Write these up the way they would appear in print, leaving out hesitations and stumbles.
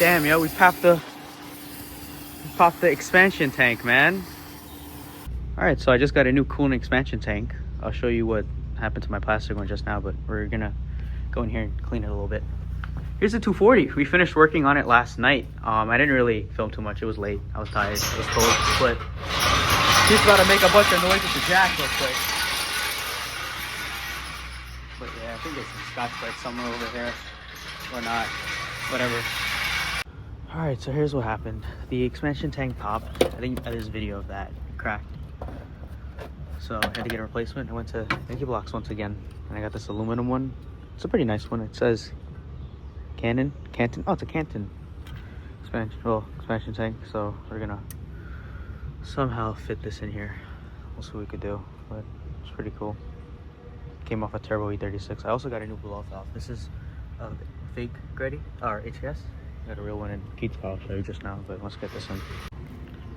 Damn, yo, we popped the expansion tank, man. All right, so I just got a new coolant expansion tank. I'll show you what happened to my plastic one just now, but we're gonna go in here and clean it a little bit. Here's the 240. We finished working on it last night. I didn't really film too much. It was late. I was tired. It was cold. But he's about to make a bunch of noise with the jack real quick. But yeah, I think there's some Scotch Brite somewhere over here. Or not. Whatever. Alright, so here's what happened. The expansion tank popped. I think there's a video of that. It cracked. So I had to get a replacement. I went to Nicky once again. And I got this aluminum one. It's a pretty nice one. It says Canton. Oh, it's a Canton expansion tank. So we're gonna somehow fit this in here. We'll see what we could do. But it's pretty cool. Came off a turbo E36. I also got a new blow-off valve. This is a fake Grady or HKS. I got a real one in Keats. I'll show you just now, but let's get this in.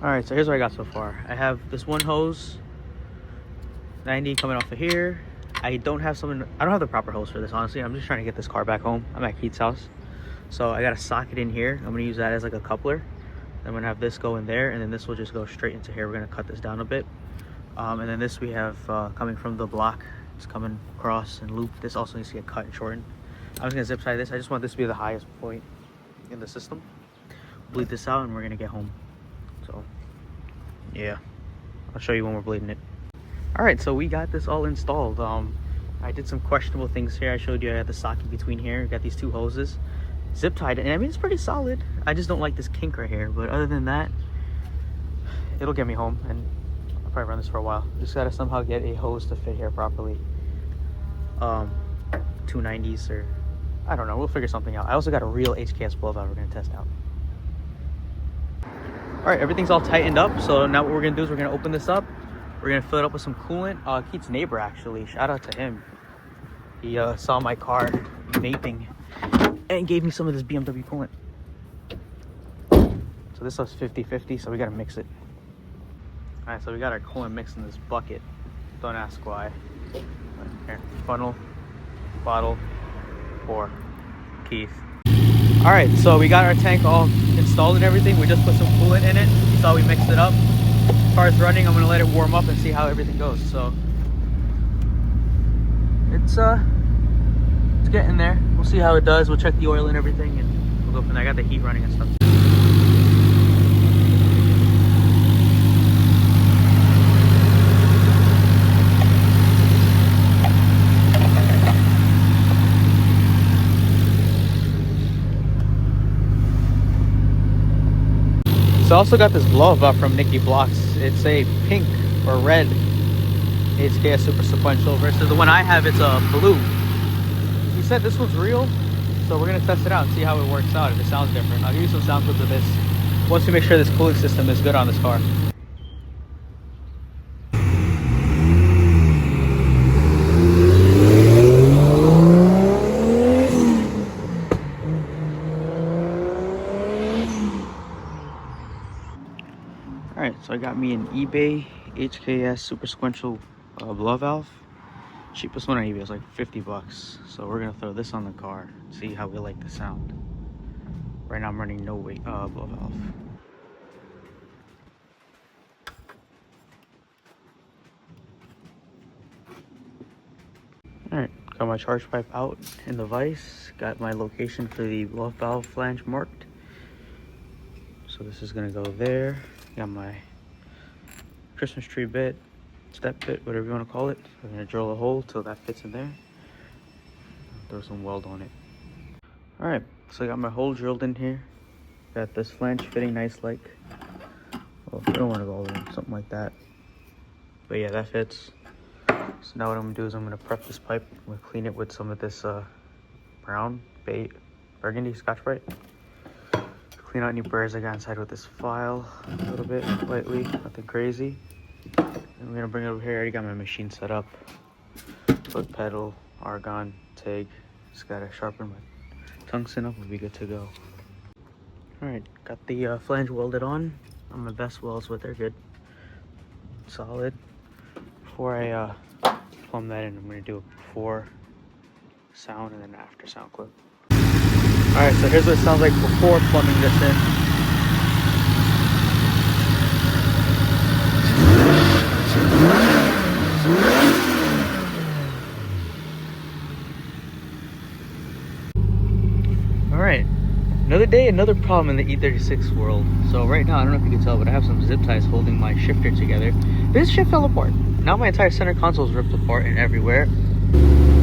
All right, so here's what I got so far. I have this one hose, 90 coming off of here. I don't have the proper hose for this, honestly. I'm just trying to get this car back home. I'm at Keats' house. So I got a socket in here. I'm gonna use that as like a coupler. I'm gonna have this go in there, and then this will just go straight into here. We're gonna cut this down a bit. And then this we have coming from the block. It's coming across and looped. This also needs to get cut and shortened. I was gonna zip tie this. I just want this to be the highest point in the system. Bleed this out and we're gonna get home. So yeah, I'll show you when we're bleeding it. All right, so we got this all installed. I did some questionable things here. I showed you I had the socket between here. Got these two hoses, zip tied it, and I mean it's pretty solid. I just don't like this kink right here, but other than that, it'll get me home, and I'll probably run this for a while. Just gotta somehow get a hose to fit here properly. 290s or I don't know. We'll figure something out. I also got a real HKS blow valve we're gonna test out. All right, everything's all tightened up. So now what we're gonna do is we're gonna open this up. We're gonna fill it up with some coolant. Keith's neighbor, actually, shout out to him. He saw my car vaping and gave me some of this BMW coolant. So this was 50-50, so we gotta mix it. All right, so we got our coolant mixed in this bucket. Don't ask why. Here, funnel, bottle, pour. Keith. All right, so we got our tank all installed and everything. We just put some coolant in it. You saw we mixed it up. Car's running. I'm gonna let it warm up and see how everything goes. So it's getting there. We'll see how it does. We'll check the oil and everything, and we'll go from there. I got the heat running and stuff. So I also got this blow valve from Nicky Blocks. It's a pink or red HKS super sequential versus the one I have, it's a blue. He said this one's real, so we're gonna test it out and see how it works out, if it sounds different. I'll give you some sound clips of this once we make sure this cooling system is good on this car. Alright, so I got me an eBay HKS super sequential blow valve. Cheapest one on eBay was like 50 bucks. So we're gonna throw this on the car, see how we like the sound. Right now I'm running no weight blow valve. Alright, got my charge pipe out in the vise. Got my location for the blow valve flange marked. So this is gonna go there. Got my Christmas tree bit, step bit, whatever you want to call it. I'm gonna drill a hole till that fits in there. Throw some weld on it. All right, so I got my hole drilled in here. Got this flange fitting nice, like, well, you don't want to go over it, something like that. But yeah, that fits. So now what I'm gonna do is I'm gonna prep this pipe. I'm gonna clean it with some of this brown burgundy Scotch Brite. Clean out any burrs I got inside with this file a little bit, lightly, nothing crazy. And we're gonna bring it over here. I already got my machine set up. Foot pedal, argon, TIG. Just gotta sharpen my tungsten up, we'll be good to go. Alright, got the flange welded on my best welds, but they're good. Solid. Before I plumb that in, I'm gonna do a before sound and then after sound clip. Alright, so here's what it sounds like before plumbing this in. Alright, another day, another problem in the E36 world. So right now, I don't know if you can tell, but I have some zip ties holding my shifter together. This shit fell apart. Now my entire center console is ripped apart and everywhere.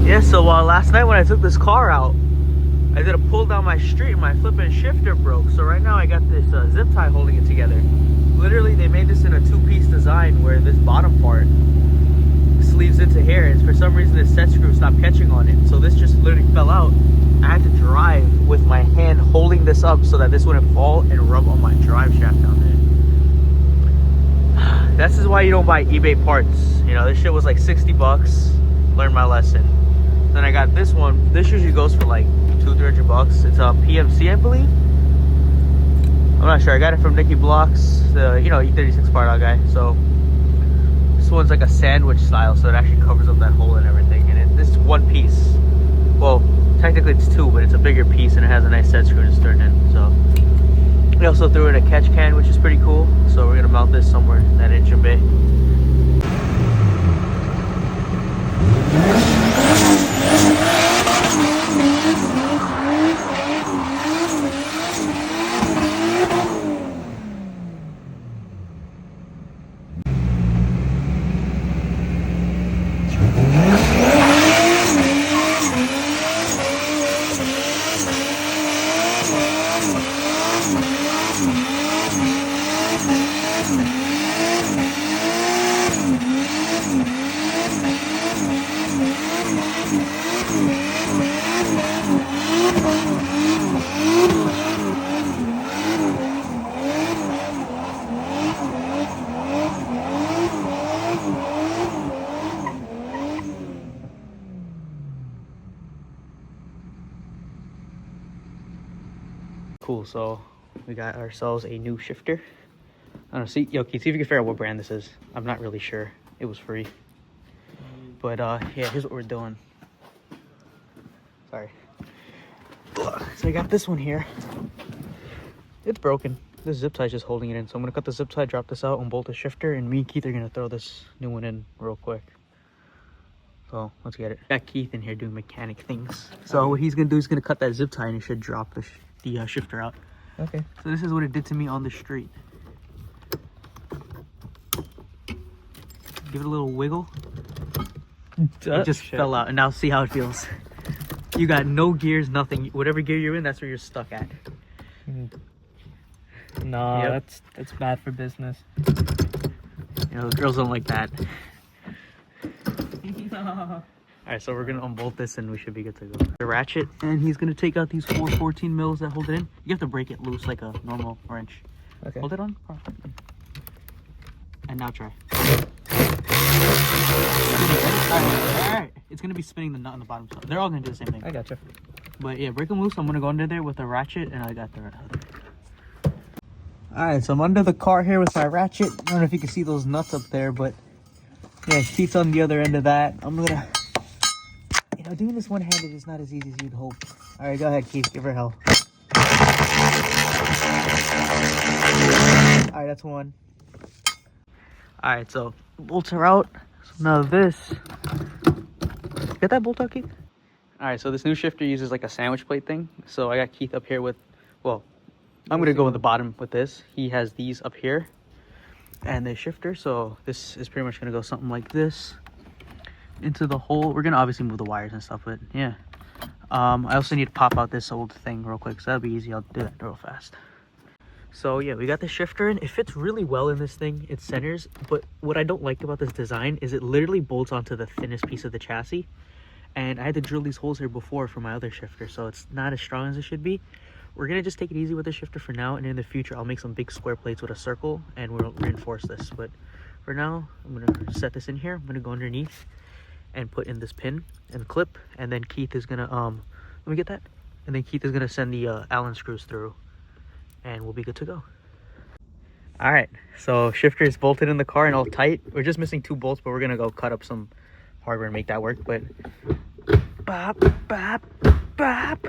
Yeah, so last night when I took this car out, I did a pull down my street and my flipping shifter broke. So right now I got this zip tie holding it together. Literally, they made this in a two-piece design where this bottom part sleeves into here, and for some reason this set screw stopped catching on it. So this just literally fell out. I had to drive with my hand holding this up so that this wouldn't fall and rub on my drive shaft down there. This is why you don't buy eBay parts. You know, this shit was like 60 bucks. Learned my lesson. Then I got this one. This usually goes for like 200-300 bucks. It's a PMC, I believe. I'm not sure. I got it from Nicky Blocks, the E36 part out guy. So this one's like a sandwich style, so it actually covers up that hole and everything. And this is one piece. Well, technically it's two, but it's a bigger piece and it has a nice set screw to turn in. So we also threw in a catch can, which is pretty cool. So we're gonna mount this somewhere in that engine bay. Cool, so we got ourselves a new shifter. I don't know, see if you can figure out what brand this is. I'm not really sure. It was free. But yeah, here's what we're doing. Sorry. So I got this one here. It's broken. This zip tie is just holding it in. So I'm gonna cut the zip tie, drop this out, unbolt the shifter, and me and Keith are gonna throw this new one in real quick. So let's get it. Got Keith in here doing mechanic things. So what he's gonna do is gonna cut that zip tie and it should drop the shifter out. Okay. So this is what it did to me on the street. Give it a little wiggle. It just fell out, and now see how it feels. You got no gears, nothing. Whatever gear you're in, that's where you're stuck at. No, yep. That's bad for business. You know, the girls don't like that. No. Alright, so we're gonna unbolt this and we should be good to go. The ratchet, and he's gonna take out these 4 14 mils that hold it in. You have to break it loose like a normal wrench. Okay. Hold it on. And now try. Alright. It's gonna be spinning the nut on the bottom. So they're all gonna do the same thing. I gotcha. But yeah, break them loose. I'm gonna go under there with a ratchet, and I got the other. Alright, so I'm under the car here with my ratchet. I don't know if you can see those nuts up there, but yeah, Keith's on the other end of that. I'm gonna, doing this one-handed is not as easy as you'd hope. Alright, go ahead, Keith. Give her hell. Alright, that's one. Alright, so bolts are out. So now this. Get that bolt out, Keith? Alright, so this new shifter uses like a sandwich plate thing. So I got Keith up here with, well, I'm going to go in the bottom with this. He has these up here and the shifter. So this is pretty much going to go something like this into the hole. We're going to obviously move the wires and stuff, but yeah. I also need to pop out this old thing real quick, so that'll be easy. I'll do that real fast. So yeah, we got the shifter in. It fits really well in this thing. It centers, but what I don't like about this design is it literally bolts onto the thinnest piece of the chassis. And I had to drill these holes here before for my other shifter, so it's not as strong as it should be. We're gonna just take it easy with the shifter for now, and in the future I'll make some big square plates with a circle and we'll reinforce this. But for now, I'm gonna set this in here. I'm gonna go underneath and put in this pin and clip, and then Keith is gonna let me get that, and then Keith is gonna send the Allen screws through, and we'll be good to go. All right, so shifter is bolted in the car and all tight. We're just missing 2 bolts, but we're gonna go cut up some hardware and make that work. But bop bop bop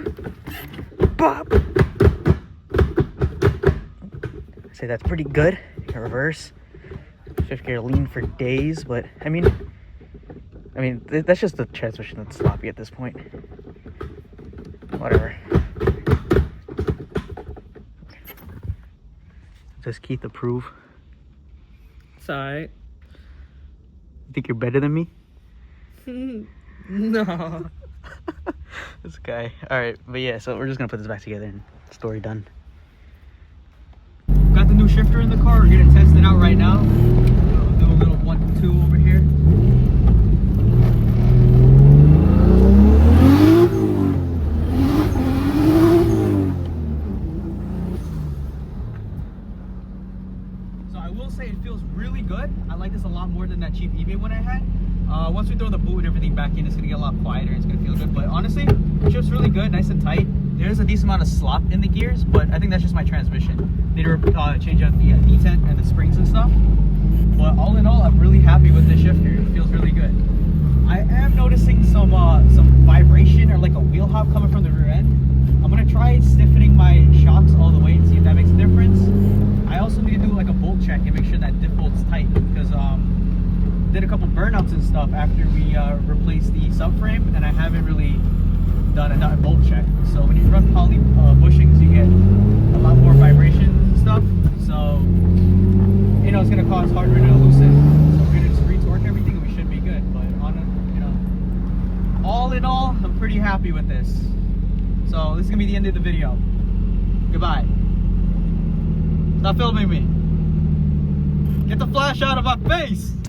Bop. I say that's pretty good. Reverse. Fifth gear lean for days, but I mean that's just the transmission that's sloppy at this point. Whatever. Does Keith approve? It's alright. You think you're better than me? No. This guy. Alright, but yeah, so we're just gonna put this back together and story done. Got the new shifter in the car. We're gonna test it out right now. We'll do a little 1-2 over here. So I will say it feels really good. I like this a lot more than that cheap eBay one I had. Once we throw the boot and everything back in, it's gonna get a lot quieter. It's gonna feel good. But honestly, it shifts really good, nice and tight. There's a decent amount of slop in the gears, but I think that's just my transmission. Need to change out the detent and the springs and stuff. But all in all, I'm really happy with this shifter. It feels really good. I am noticing some vibration or like a wheel hop coming from the rear end. I'm gonna try stiffening my shocks all the way and see if that makes a difference. I also need to do like a bolt check and make sure that diff bolt's tight, because did a couple burnouts and stuff after we replaced the subframe, and I haven't really done a nut and bolt check. So when you run poly bushings, you get a lot more vibrations and stuff. So you know it's gonna cause hardware to loosen. So we're gonna just re-torque everything, and we should be good. But all in all, I'm pretty happy with this. So this is gonna be the end of the video. Goodbye. Stop filming me. Get the flash out of my face.